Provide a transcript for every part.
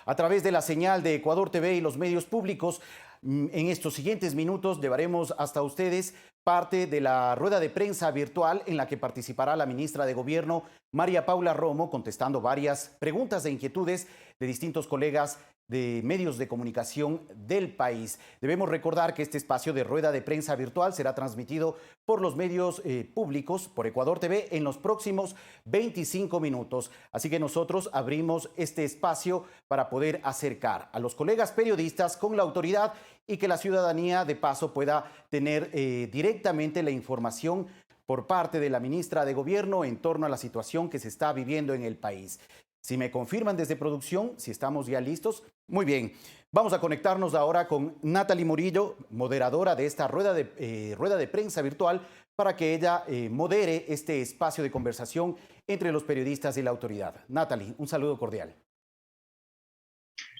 a través de la señal de Ecuador TV y los medios públicos. En estos siguientes minutos llevaremos hasta ustedes parte de la rueda de prensa virtual en la que participará la ministra de Gobierno, María Paula Romo, contestando varias preguntas e inquietudes de distintos colegas de medios de comunicación del país. Debemos recordar que este espacio de rueda de prensa virtual será transmitido por los medios públicos, por Ecuador TV, en los próximos 25 minutos. Así que nosotros abrimos este espacio para poder acercar a los colegas periodistas con la autoridad y que la ciudadanía de paso pueda tener directamente la información por parte de la ministra de Gobierno en torno a la situación que se está viviendo en el país. Si me confirman desde producción, si estamos ya listos. Muy bien, vamos a conectarnos ahora con Natalie Murillo, moderadora de esta rueda de prensa virtual, para que ella modere este espacio de conversación entre los periodistas y la autoridad. Natalie, un saludo cordial.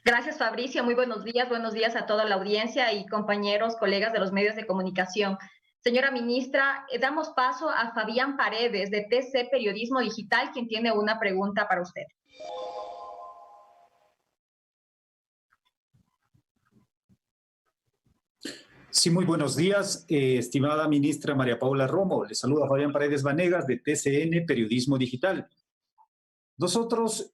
Gracias, Fabricio. Muy buenos días a toda la audiencia y compañeros, colegas de los medios de comunicación. Señora ministra, damos paso a Fabián Paredes de TC Periodismo Digital, quien tiene una pregunta para usted. Sí, muy buenos días, estimada ministra María Paula Romo. Le saluda Fabián Paredes Vanegas de TCN Periodismo Digital. Nosotros,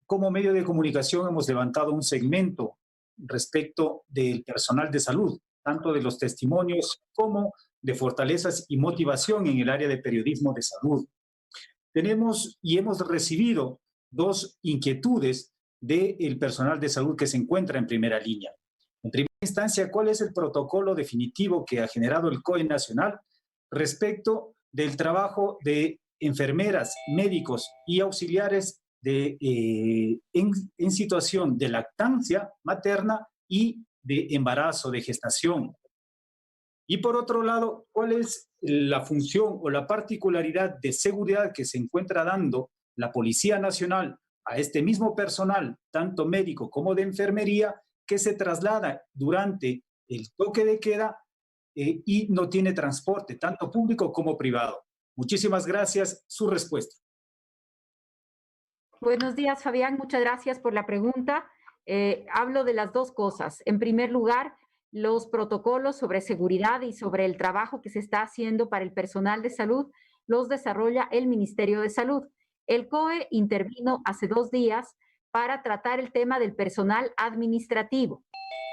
como medio de comunicación, hemos levantado un segmento respecto del personal de salud, tanto de los testimonios como de fortalezas y motivación en el área de periodismo de salud. Tenemos y hemos recibido dos inquietudes del personal de salud que se encuentra en primera línea. En primera instancia, ¿cuál es el protocolo definitivo que ha generado el COE nacional respecto del trabajo de enfermeras, médicos y auxiliares en situación de lactancia materna y de embarazo, de gestación? Y por otro lado, ¿cuál es la función o la particularidad de seguridad que se encuentra dando la Policía Nacional a este mismo personal, tanto médico como de enfermería, que se traslada durante el toque de queda y no tiene transporte, tanto público como privado? Muchísimas gracias. Su respuesta. Buenos días, Fabián. Muchas gracias por la pregunta. Hablo de las dos cosas. En primer lugar, los protocolos sobre seguridad y sobre el trabajo que se está haciendo para el personal de salud los desarrolla el Ministerio de Salud. El COE intervino hace 2 días para tratar el tema del personal administrativo.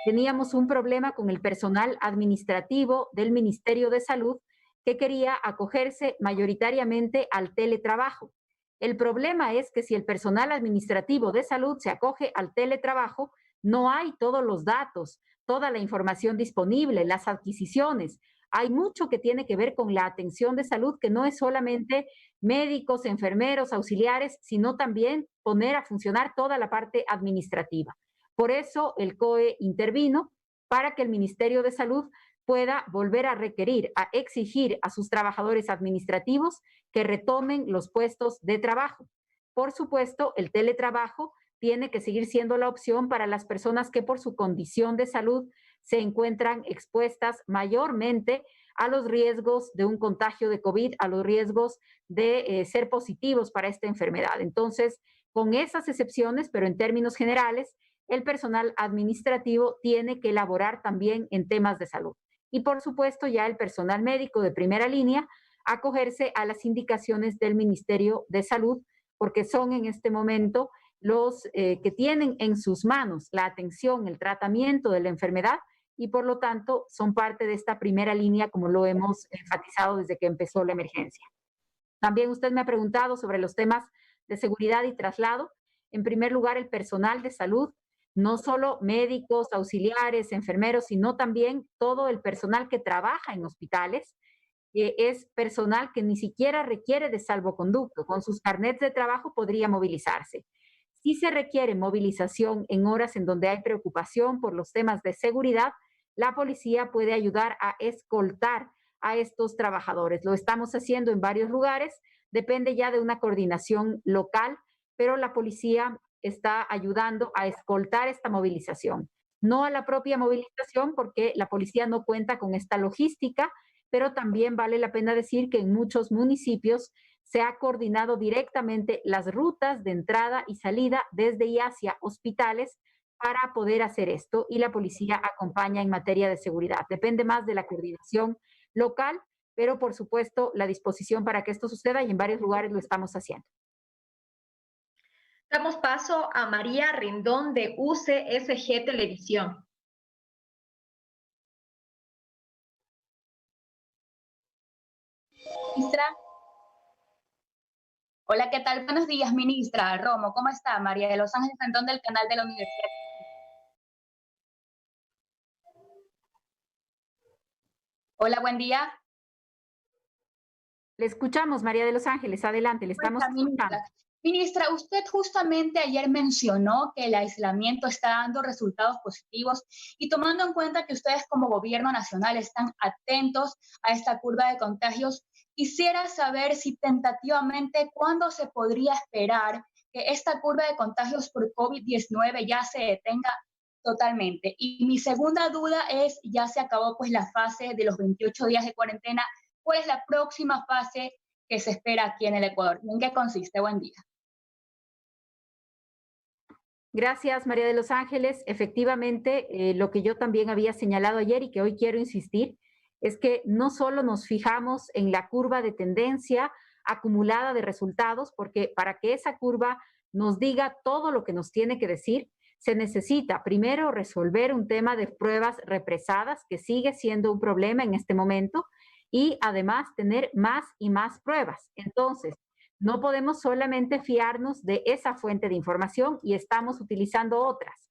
Teníamos un problema con el personal administrativo del Ministerio de Salud que quería acogerse mayoritariamente al teletrabajo. El problema es que si el personal administrativo de salud se acoge al teletrabajo, no hay todos los datos, toda la información disponible, las adquisiciones. Hay mucho que tiene que ver con la atención de salud, que no es solamente médicos, enfermeros, auxiliares, sino también poner a funcionar toda la parte administrativa. Por eso el COE intervino para que el Ministerio de Salud pueda volver a requerir, a exigir a sus trabajadores administrativos que retomen los puestos de trabajo. Por supuesto, el teletrabajo tiene que seguir siendo la opción para las personas que por su condición de salud se encuentran expuestas mayormente a los riesgos de un contagio de COVID, a los riesgos de ser positivos para esta enfermedad. Entonces, con esas excepciones, pero en términos generales, el personal administrativo tiene que elaborar también en temas de salud. Y por supuesto, ya el personal médico de primera línea acogerse a las indicaciones del Ministerio de Salud, porque son en este momento los que tienen en sus manos la atención, el tratamiento de la enfermedad y por lo tanto son parte de esta primera línea, como lo hemos enfatizado desde que empezó la emergencia. También usted me ha preguntado sobre los temas de seguridad y traslado. En primer lugar, el personal de salud, no solo médicos, auxiliares, enfermeros, sino también todo el personal que trabaja en hospitales, es personal que ni siquiera requiere de salvoconducto. Con sus carnets de trabajo podría movilizarse. Si se requiere movilización en horas en donde hay preocupación por los temas de seguridad, la policía puede ayudar a escoltar a estos trabajadores. Lo estamos haciendo en varios lugares, depende ya de una coordinación local, pero la policía está ayudando a escoltar esta movilización. No a la propia movilización porque la policía no cuenta con esta logística, pero también vale la pena decir que en muchos municipios se ha coordinado directamente las rutas de entrada y salida desde y hacia hospitales para poder hacer esto, y la policía acompaña en materia de seguridad. Depende más de la coordinación local, pero por supuesto la disposición para que esto suceda, y en varios lugares lo estamos haciendo. Damos paso a María Rendón de UCSG Televisión. Ministra. Hola, ¿qué tal? Buenos días, ministra. Romo, ¿cómo está? María de Los Ángeles Rendón del canal de la Universidad. Hola, buen día. Le escuchamos, María de Los Ángeles. Adelante, le estamos escuchando. Ministra, usted justamente ayer mencionó que el aislamiento está dando resultados positivos, y tomando en cuenta que ustedes como gobierno nacional están atentos a esta curva de contagios, quisiera saber si tentativamente cuándo se podría esperar que esta curva de contagios por COVID-19 ya se detenga totalmente. Y mi segunda duda es, ya se acabó pues la fase de los 28 días de cuarentena, ¿cuál es la próxima fase que se espera aquí en el Ecuador? ¿En qué consiste? Buen día. Gracias, María de Los Ángeles. Efectivamente, lo que yo también había señalado ayer y que hoy quiero insistir es que no solo nos fijamos en la curva de tendencia acumulada de resultados, porque para que esa curva nos diga todo lo que nos tiene que decir, se necesita primero resolver un tema de pruebas represadas, que sigue siendo un problema en este momento, y además tener más y más pruebas. Entonces, no podemos solamente fiarnos de esa fuente de información y estamos utilizando otras.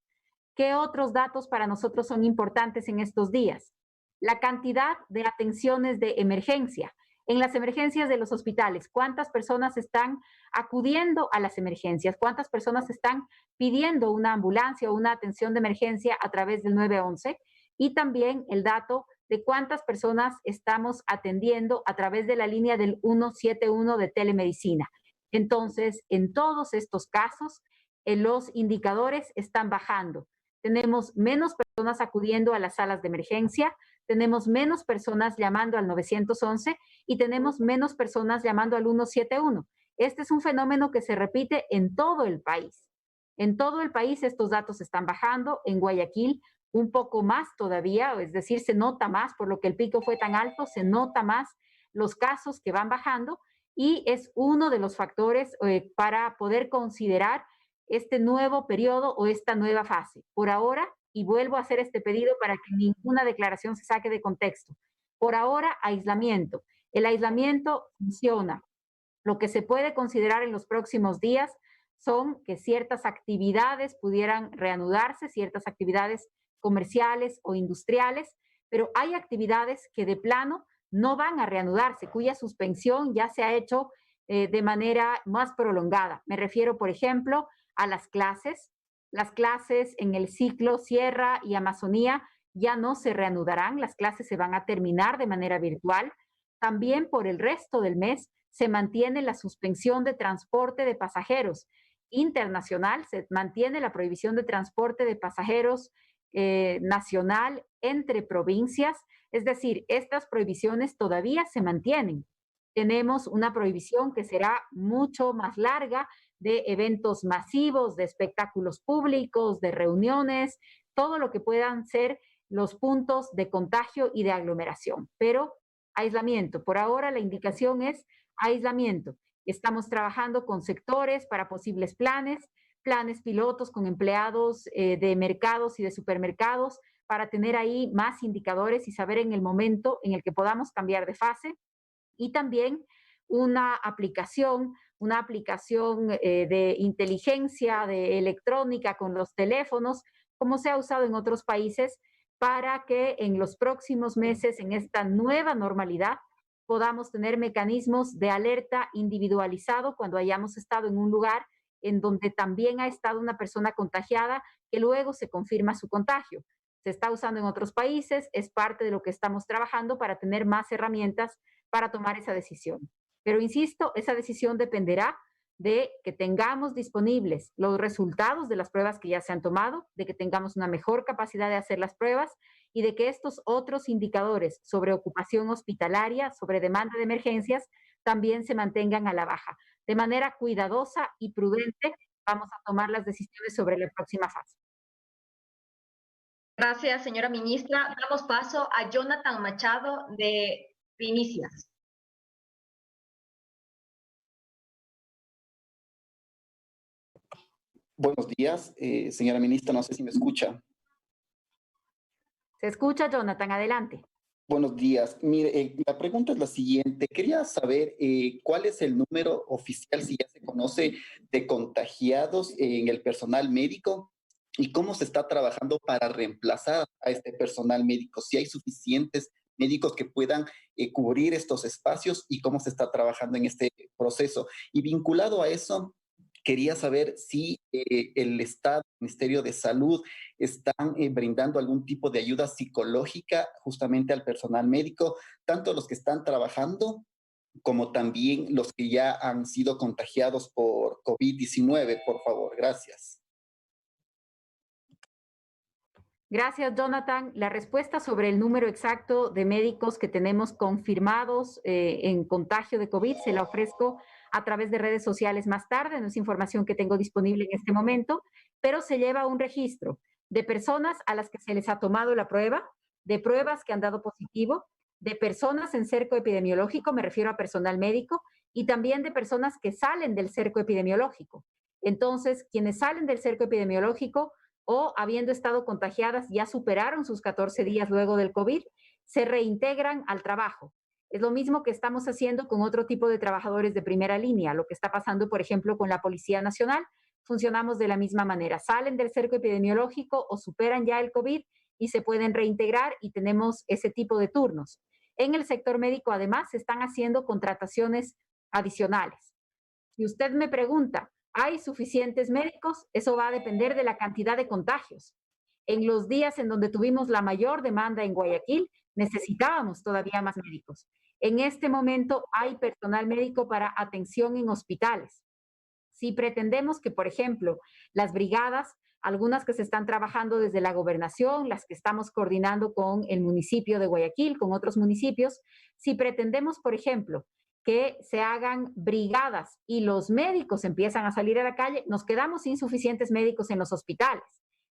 ¿Qué otros datos para nosotros son importantes en estos días? La cantidad de atenciones de emergencia. En las emergencias de los hospitales, ¿cuántas personas están acudiendo a las emergencias? ¿Cuántas personas están pidiendo una ambulancia o una atención de emergencia a través del 911? Y también el dato de cuántas personas estamos atendiendo a través de la línea del 171 de telemedicina. Entonces, en todos estos casos, los indicadores están bajando. Tenemos menos personas acudiendo a las salas de emergencia, tenemos menos personas llamando al 911 y tenemos menos personas llamando al 171. Este es un fenómeno que se repite en todo el país. En todo el país estos datos están bajando. En Guayaquil un poco más todavía, es decir, se nota más, por lo que el pico fue tan alto, se nota más los casos que van bajando, y es uno de los factores para poder considerar este nuevo periodo o esta nueva fase. Por ahora, y vuelvo a hacer este pedido para que ninguna declaración se saque de contexto, por ahora, aislamiento. El aislamiento funciona. Lo que se puede considerar en los próximos días son que ciertas actividades pudieran reanudarse, ciertas actividades comerciales o industriales, pero hay actividades que de plano no van a reanudarse, cuya suspensión ya se ha hecho de manera más prolongada. Me refiero, por ejemplo, a las clases. Las clases en el ciclo Sierra y Amazonía ya no se reanudarán, las clases se van a terminar de manera virtual. También por el resto del mes se mantiene la suspensión de transporte de pasajeros internacional, se mantiene la prohibición de transporte de pasajeros nacional entre provincias, es decir, estas prohibiciones todavía se mantienen. Tenemos una prohibición que será mucho más larga de eventos masivos, de espectáculos públicos, de reuniones, todo lo que puedan ser los puntos de contagio y de aglomeración. Pero aislamiento, por ahora la indicación es aislamiento. Estamos trabajando con sectores para posibles planes pilotos con empleados de mercados y de supermercados para tener ahí más indicadores y saber en el momento en el que podamos cambiar de fase. Y también una aplicación de inteligencia, de electrónica con los teléfonos, como se ha usado en otros países, para que en los próximos meses, en esta nueva normalidad, podamos tener mecanismos de alerta individualizado cuando hayamos estado en un lugar en donde también ha estado una persona contagiada, que luego se confirma su contagio. Se está usando en otros países, es parte de lo que estamos trabajando para tener más herramientas para tomar esa decisión. Pero insisto, esa decisión dependerá de que tengamos disponibles los resultados de las pruebas que ya se han tomado, de que tengamos una mejor capacidad de hacer las pruebas y de que estos otros indicadores sobre ocupación hospitalaria, sobre demanda de emergencias, también se mantengan a la baja. De manera cuidadosa y prudente vamos a tomar las decisiones sobre la próxima fase. Gracias, señora ministra. Damos paso a Jonathan Machado de Primicias. Buenos días, señora ministra, no sé si me escucha. Se escucha, Jonathan, adelante. Buenos días. Mire, la pregunta es la siguiente. Quería saber cuál es el número oficial, si ya se conoce, de contagiados en el personal médico y cómo se está trabajando para reemplazar a este personal médico, si hay suficientes médicos que puedan cubrir estos espacios y cómo se está trabajando en este proceso. Y vinculado a eso, quería saber si el Estado, el Ministerio de Salud, están brindando algún tipo de ayuda psicológica justamente al personal médico, tanto los que están trabajando como también los que ya han sido contagiados por COVID-19, por favor. Gracias. Gracias, Jonathan. La respuesta sobre el número exacto de médicos que tenemos confirmados en contagio de COVID se la ofrezco a través de redes sociales más tarde. No es información que tengo disponible en este momento, pero se lleva un registro de personas a las que se les ha tomado la prueba, de pruebas que han dado positivo, de personas en cerco epidemiológico, me refiero a personal médico, y también de personas que salen del cerco epidemiológico. Entonces, quienes salen del cerco epidemiológico o habiendo estado contagiadas ya superaron sus 14 días luego del COVID, se reintegran al trabajo. Es lo mismo que estamos haciendo con otro tipo de trabajadores de primera línea, lo que está pasando, por ejemplo, con la Policía Nacional. Funcionamos de la misma manera. Salen del cerco epidemiológico o superan ya el COVID y se pueden reintegrar y tenemos ese tipo de turnos. En el sector médico, además, se están haciendo contrataciones adicionales. Si usted me pregunta, ¿hay suficientes médicos? Eso va a depender de la cantidad de contagios. En los días en donde tuvimos la mayor demanda en Guayaquil, necesitábamos todavía más médicos. En este momento hay personal médico para atención en hospitales. Si pretendemos que, por ejemplo, las brigadas, algunas que se están trabajando desde la gobernación, las que estamos coordinando con el municipio de Guayaquil, con otros municipios, si pretendemos, por ejemplo, que se hagan brigadas y los médicos empiezan a salir a la calle, nos quedamos sin suficientes médicos en los hospitales.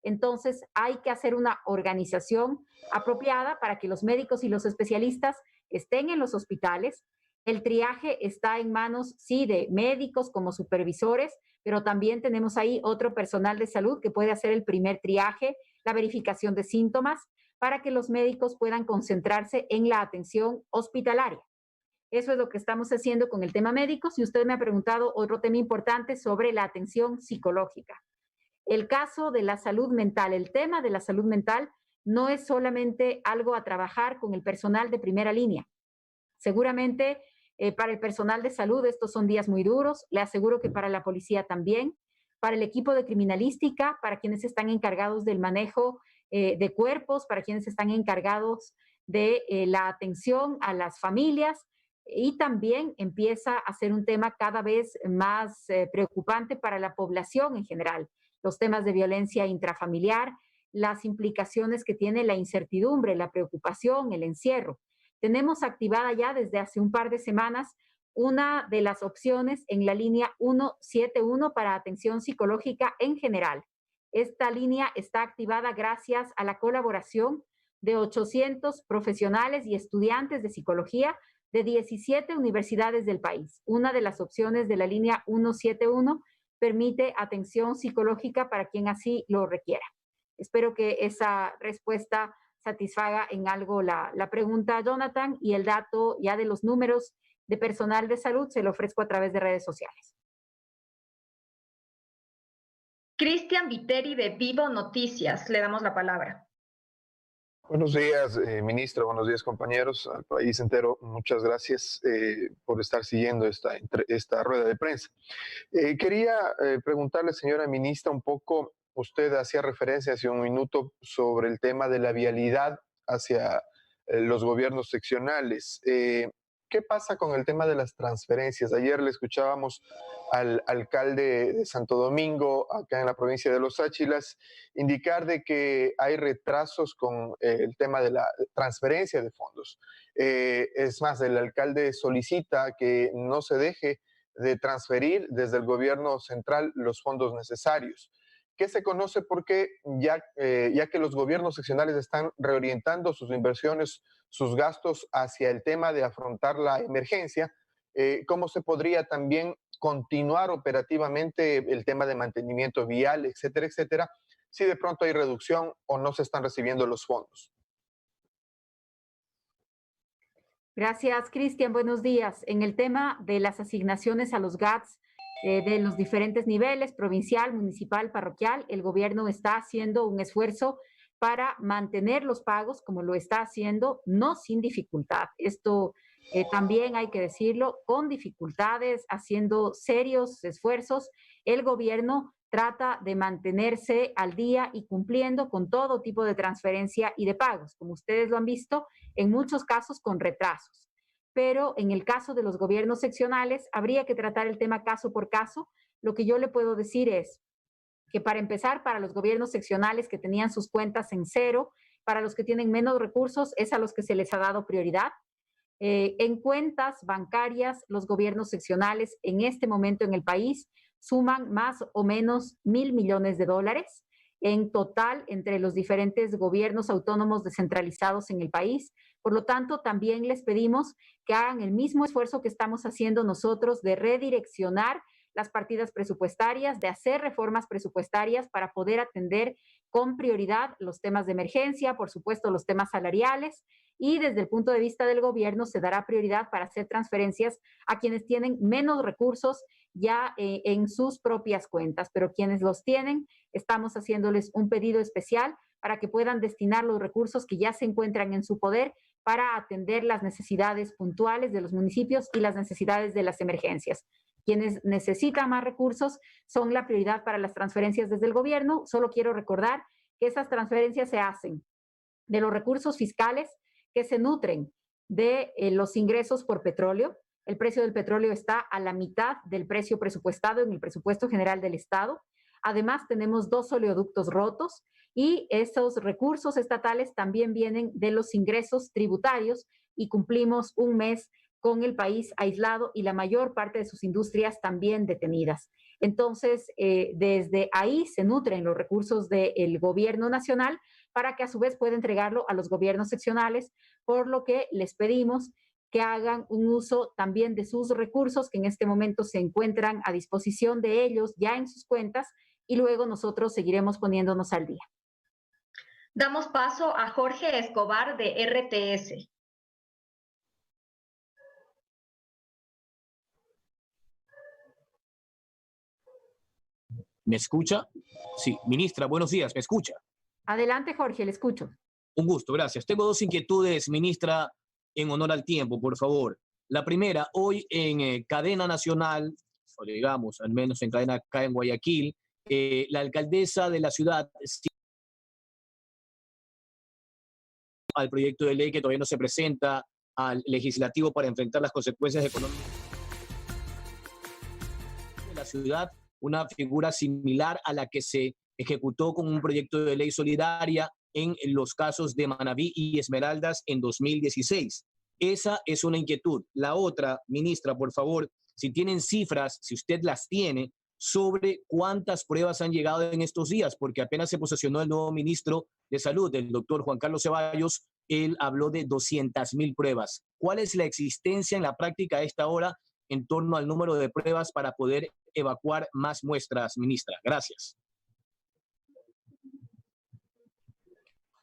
Entonces, hay que hacer una organización apropiada para que los médicos y los especialistas estén en los hospitales. El triaje está en manos, sí, de médicos como supervisores, pero también tenemos ahí otro personal de salud que puede hacer el primer triaje, la verificación de síntomas, para que los médicos puedan concentrarse en la atención hospitalaria. Eso es lo que estamos haciendo con el tema médico. Si usted me ha preguntado otro tema importante sobre la atención psicológica. El caso de la salud mental, el tema de la salud mental no es solamente algo a trabajar con el personal de primera línea. Seguramente para el personal de salud estos son días muy duros. Le aseguro que para la policía también, para el equipo de criminalística, para quienes están encargados del manejo de cuerpos, para quienes están encargados de la atención a las familias, y también empieza a ser un tema cada vez más preocupante para la población en general. Los temas de violencia intrafamiliar, las implicaciones que tiene la incertidumbre, la preocupación, el encierro. Tenemos activada ya desde hace un par de semanas una de las opciones en la línea 171 para atención psicológica en general. Esta línea está activada gracias a la colaboración de 800 profesionales y estudiantes de psicología de 17 universidades del país. Una de las opciones de la línea 171 permite atención psicológica para quien así lo requiera. Espero que esa respuesta satisfaga en algo la pregunta, Jonathan, y el dato ya de los números de personal de salud se lo ofrezco a través de redes sociales. Cristian Viteri de Vivo Noticias, le damos la palabra. Buenos días, ministro. Buenos días, compañeros. Al país entero, muchas gracias por estar siguiendo esta rueda de prensa. Quería preguntarle, señora ministra, un poco, usted hacía referencia hace un minuto sobre el tema de la vialidad hacia los gobiernos seccionales. ¿qué pasa con el tema de las transferencias? Ayer le escuchábamos al alcalde de Santo Domingo, acá en la provincia de Los Áchilas, indicar de que hay retrasos con el tema de la transferencia de fondos. Es más, el alcalde solicita que no se deje de transferir desde el gobierno central los fondos necesarios, que se conoce porque ya que los gobiernos seccionales están reorientando sus inversiones, sus gastos hacia el tema de afrontar la emergencia, cómo se podría también continuar operativamente el tema de mantenimiento vial, etcétera, etcétera, si de pronto hay reducción o no se están recibiendo los fondos. Gracias, Cristian. Buenos días. En el tema de las asignaciones a los GATS de los diferentes niveles, provincial, municipal, parroquial, el gobierno está haciendo un esfuerzo para mantener los pagos como lo está haciendo, no sin dificultad. Esto también hay que decirlo, con dificultades, haciendo serios esfuerzos. El gobierno trata de mantenerse al día y cumpliendo con todo tipo de transferencia y de pagos, como ustedes lo han visto, en muchos casos con retrasos. Pero en el caso de los gobiernos seccionales, habría que tratar el tema caso por caso. Lo que yo le puedo decir es que para empezar, para los gobiernos seccionales que tenían sus cuentas en cero, para los que tienen menos recursos, es a los que se les ha dado prioridad. En cuentas bancarias, los gobiernos seccionales en este momento en el país suman más o menos $1.000 millones. En total, entre los diferentes gobiernos autónomos descentralizados en el país. Por lo tanto, también les pedimos que hagan el mismo esfuerzo que estamos haciendo nosotros de redireccionar las partidas presupuestarias, de hacer reformas presupuestarias para poder atender con prioridad los temas de emergencia, por supuesto los temas salariales, y desde el punto de vista del gobierno se dará prioridad para hacer transferencias a quienes tienen menos recursos ya en sus propias cuentas, pero quienes los tienen, estamos haciéndoles un pedido especial para que puedan destinar los recursos que ya se encuentran en su poder para atender las necesidades puntuales de los municipios y las necesidades de las emergencias. Quienes necesitan más recursos son la prioridad para las transferencias desde el gobierno. Solo quiero recordar que esas transferencias se hacen de los recursos fiscales que se nutren de los ingresos por petróleo. El precio del petróleo está a la mitad del precio presupuestado en el presupuesto general del Estado. Además, tenemos 2 oleoductos rotos y esos recursos estatales también vienen de los ingresos tributarios y cumplimos un mes con el país aislado y la mayor parte de sus industrias también detenidas. Entonces, desde ahí se nutren los recursos del gobierno nacional para que a su vez pueda entregarlo a los gobiernos seccionales, por lo que les pedimos que hagan un uso también de sus recursos que en este momento se encuentran a disposición de ellos ya en sus cuentas y luego nosotros seguiremos poniéndonos al día. Damos paso a Jorge Escobar de RTS. ¿Me escucha? Sí, ministra, buenos días, ¿me escucha? Adelante, Jorge, le escucho. Un gusto, gracias. Tengo 2 inquietudes, ministra, en honor al tiempo, por favor. La primera, hoy en cadena nacional, o digamos, al menos en cadena acá en Guayaquil, la alcaldesa de la ciudad al proyecto de ley que todavía no se presenta al legislativo para enfrentar las consecuencias económicas de la ciudad, una figura similar a la que se ejecutó con un proyecto de ley solidaria en los casos de Manabí y Esmeraldas en 2016. Esa es una inquietud. La otra, ministra, por favor, si tienen cifras, si usted las tiene, sobre cuántas pruebas han llegado en estos días, porque apenas se posesionó el nuevo ministro de Salud, el doctor Juan Carlos Ceballos, él habló de 200,000 pruebas. ¿Cuál es la existencia en la práctica a esta hora en torno al número de pruebas para poder evacuar más muestras, ministra? Gracias.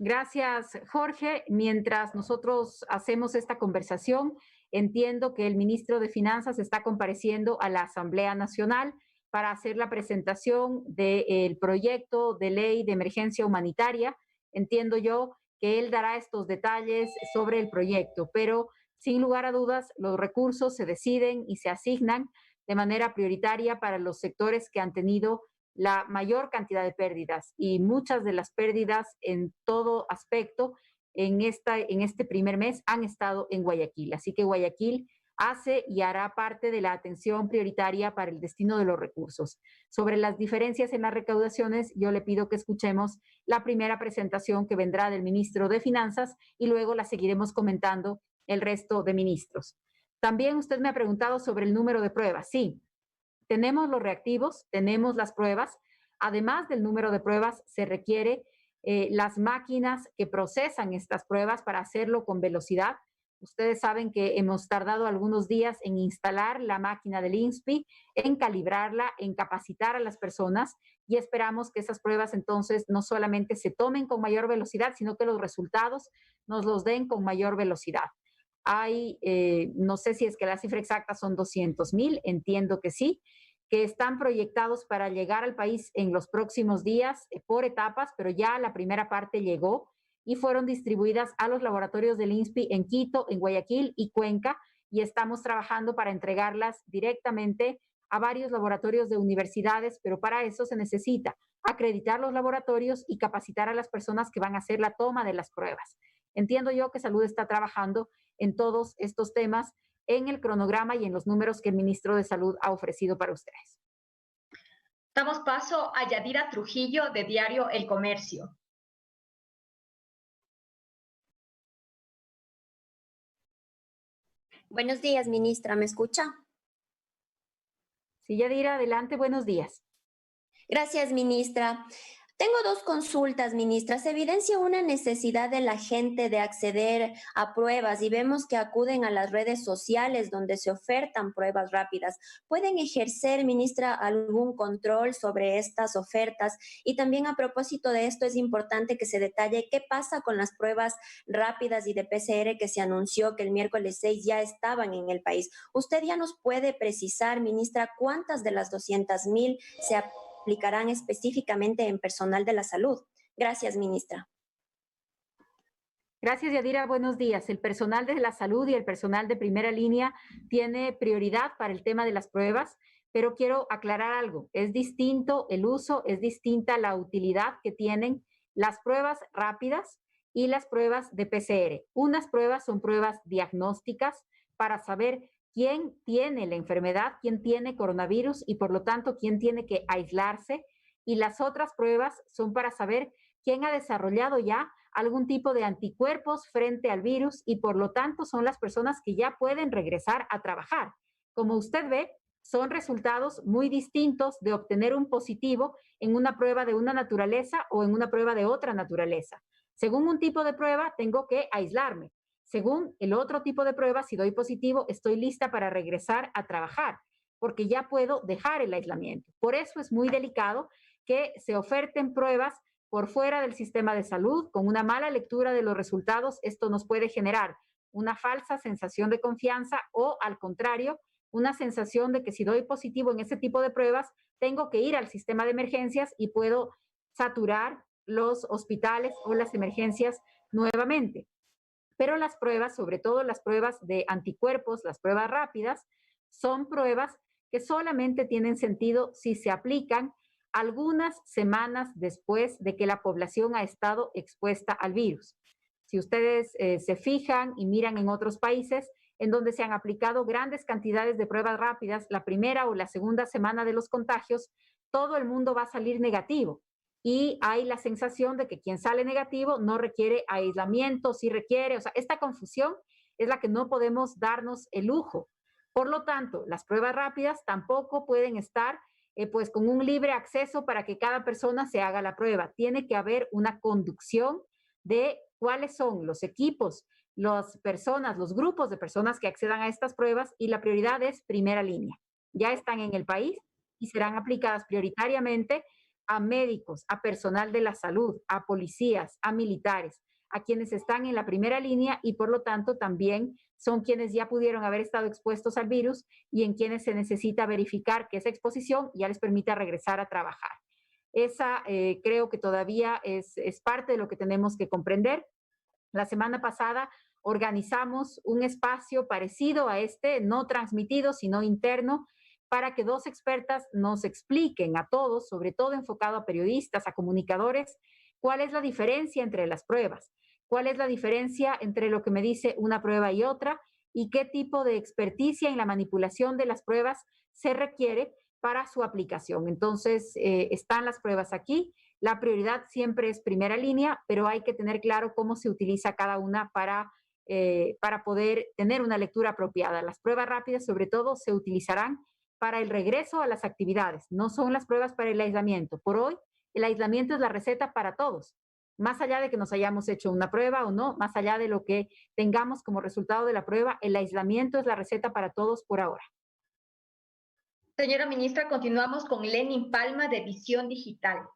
Gracias, Jorge. Mientras nosotros hacemos esta conversación, entiendo que el ministro de Finanzas está compareciendo a la Asamblea Nacional para hacer la presentación del proyecto de ley de emergencia humanitaria. Entiendo yo que él dará estos detalles sobre el proyecto, pero sin lugar a dudas, los recursos se deciden y se asignan de manera prioritaria para los sectores que han tenido la mayor cantidad de pérdidas y muchas de las pérdidas en todo aspecto en este primer mes han estado en Guayaquil. Así que Guayaquil hace y hará parte de la atención prioritaria para el destino de los recursos. Sobre las diferencias en las recaudaciones, yo le pido que escuchemos la primera presentación que vendrá del ministro de Finanzas y luego la seguiremos comentando el resto de ministros. También usted me ha preguntado sobre el número de pruebas. Sí, tenemos los reactivos, tenemos las pruebas. Además del número de pruebas, se requiere las máquinas que procesan estas pruebas para hacerlo con velocidad. Ustedes saben que hemos tardado algunos días en instalar la máquina del INSPI, en calibrarla, en capacitar a las personas y esperamos que esas pruebas entonces no solamente se tomen con mayor velocidad, sino que los resultados nos los den con mayor velocidad. Hay, no sé si es que la cifra exacta son 200,000, entiendo que sí, que están proyectados para llegar al país en los próximos días por etapas, pero ya la primera parte llegó y fueron distribuidas a los laboratorios del INSPI en Quito, en Guayaquil y Cuenca, y estamos trabajando para entregarlas directamente a varios laboratorios de universidades, pero para eso se necesita acreditar los laboratorios y capacitar a las personas que van a hacer la toma de las pruebas. Entiendo yo que Salud está trabajando en todos estos temas en el cronograma y en los números que el ministro de Salud ha ofrecido para ustedes. Damos paso a Yadira Trujillo, de Diario El Comercio. Buenos días, ministra. ¿Me escucha? Sí, Yadira, adelante. Buenos días. Gracias, ministra. Tengo dos consultas, ministra. Se evidencia una necesidad de la gente de acceder a pruebas y vemos que acuden a las redes sociales donde se ofertan pruebas rápidas. ¿Pueden ejercer, ministra, algún control sobre estas ofertas? Y también a propósito de esto, es importante que se detalle qué pasa con las pruebas rápidas y de PCR que se anunció que el miércoles 6 ya estaban en el país. ¿Usted ya nos puede precisar, ministra, cuántas de las 200,000 se aplicarán específicamente en personal de la salud? Gracias, ministra. Gracias, Yadira. Buenos días. El personal de la salud y el personal de primera línea tiene prioridad para el tema de las pruebas, pero quiero aclarar algo. Es distinto el uso, es distinta la utilidad que tienen las pruebas rápidas y las pruebas de PCR. Unas pruebas son pruebas diagnósticas para saber quién tiene la enfermedad, quién tiene coronavirus y por lo tanto quién tiene que aislarse. Y las otras pruebas son para saber quién ha desarrollado ya algún tipo de anticuerpos frente al virus y por lo tanto son las personas que ya pueden regresar a trabajar. Como usted ve, son resultados muy distintos de obtener un positivo en una prueba de una naturaleza o en una prueba de otra naturaleza. Según un tipo de prueba, tengo que aislarme. Según el otro tipo de prueba, si doy positivo, estoy lista para regresar a trabajar, porque ya puedo dejar el aislamiento. Por eso es muy delicado que se oferten pruebas por fuera del sistema de salud, con una mala lectura de los resultados. Esto nos puede generar una falsa sensación de confianza o, al contrario, una sensación de que si doy positivo en ese tipo de pruebas, tengo que ir al sistema de emergencias y puedo saturar los hospitales o las emergencias nuevamente. Pero las pruebas, sobre todo las pruebas de anticuerpos, las pruebas rápidas, son pruebas que solamente tienen sentido si se aplican algunas semanas después de que la población ha estado expuesta al virus. Si ustedes se fijan y miran en otros países en donde se han aplicado grandes cantidades de pruebas rápidas, la primera o la segunda semana de los contagios, todo el mundo va a salir negativo. Y hay la sensación de que quien sale negativo no requiere aislamiento, sí requiere. O sea, esta confusión es la que no podemos darnos el lujo. Por lo tanto, las pruebas rápidas tampoco pueden estar pues con un libre acceso para que cada persona se haga la prueba. Tiene que haber una conducción de cuáles son los equipos, las personas, los grupos de personas que accedan a estas pruebas y la prioridad es primera línea. Ya están en el país y serán aplicadas prioritariamente a médicos, a personal de la salud, a policías, a militares, a quienes están en la primera línea y por lo tanto también son quienes ya pudieron haber estado expuestos al virus y en quienes se necesita verificar que esa exposición ya les permita regresar a trabajar. Esa creo que todavía es parte de lo que tenemos que comprender. La semana pasada organizamos un espacio parecido a este, no transmitido, sino interno, para que dos expertas nos expliquen a todos, sobre todo enfocado a periodistas, a comunicadores, cuál es la diferencia entre las pruebas, cuál es la diferencia entre lo que me dice una prueba y otra, y qué tipo de experticia en la manipulación de las pruebas se requiere para su aplicación. Entonces, están las pruebas aquí. La prioridad siempre es primera línea, pero hay que tener claro cómo se utiliza cada una para poder tener una lectura apropiada. Las pruebas rápidas, sobre todo, se utilizarán para el regreso a las actividades, no son las pruebas para el aislamiento. Por hoy, el aislamiento es la receta para todos, más allá de que nos hayamos hecho una prueba o no, más allá de lo que tengamos como resultado de la prueba, el aislamiento es la receta para todos por ahora. Señora ministra, continuamos con Lenin Palma de Visión Digital.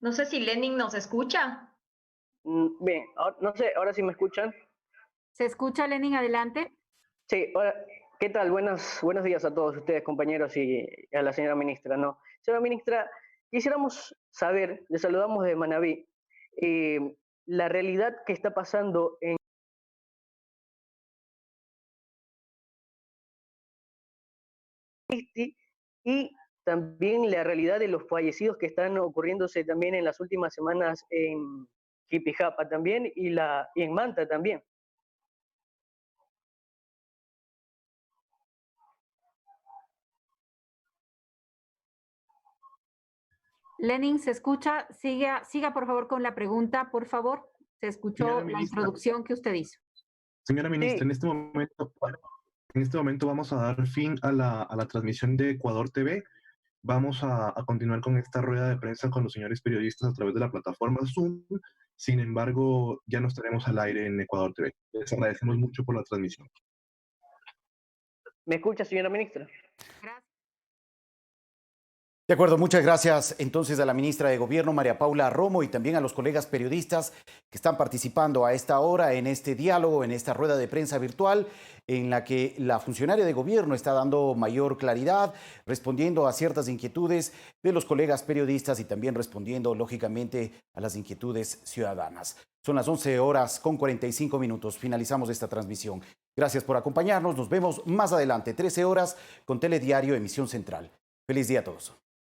No sé si Lenin nos escucha. Bien, no sé, ahora sí me escuchan. ¿Se escucha, Lenin? Adelante. Sí, hola, ¿qué tal? Buenos días a todos ustedes, compañeros, y a la señora ministra, ¿no? Señora ministra, quisiéramos saber, le saludamos de Manabí, la realidad que está pasando en y también la realidad de los fallecidos que están ocurriéndose también en las últimas semanas en Jipijapa también y en Manta también. Lenin, ¿se escucha? Siga por favor con la pregunta, por favor. Se escuchó la introducción que usted hizo. Señora ministra, Sí. En este momento vamos a dar fin a la transmisión de Ecuador TV. Vamos a continuar con esta rueda de prensa con los señores periodistas a través de la plataforma Zoom. Sin embargo, ya no estaremos al aire en Ecuador TV. Les agradecemos mucho por la transmisión. ¿Me escucha, señora ministra? Gracias. De acuerdo, muchas gracias entonces a la ministra de Gobierno, María Paula Romo, y también a los colegas periodistas que están participando a esta hora en este diálogo, en esta rueda de prensa virtual, en la que la funcionaria de gobierno está dando mayor claridad, respondiendo a ciertas inquietudes de los colegas periodistas y también respondiendo, lógicamente, a las inquietudes ciudadanas. Son las 11:45. Finalizamos esta transmisión. Gracias por acompañarnos. Nos vemos más adelante, 13 horas, con Telediario Emisión Central. Feliz día a todos.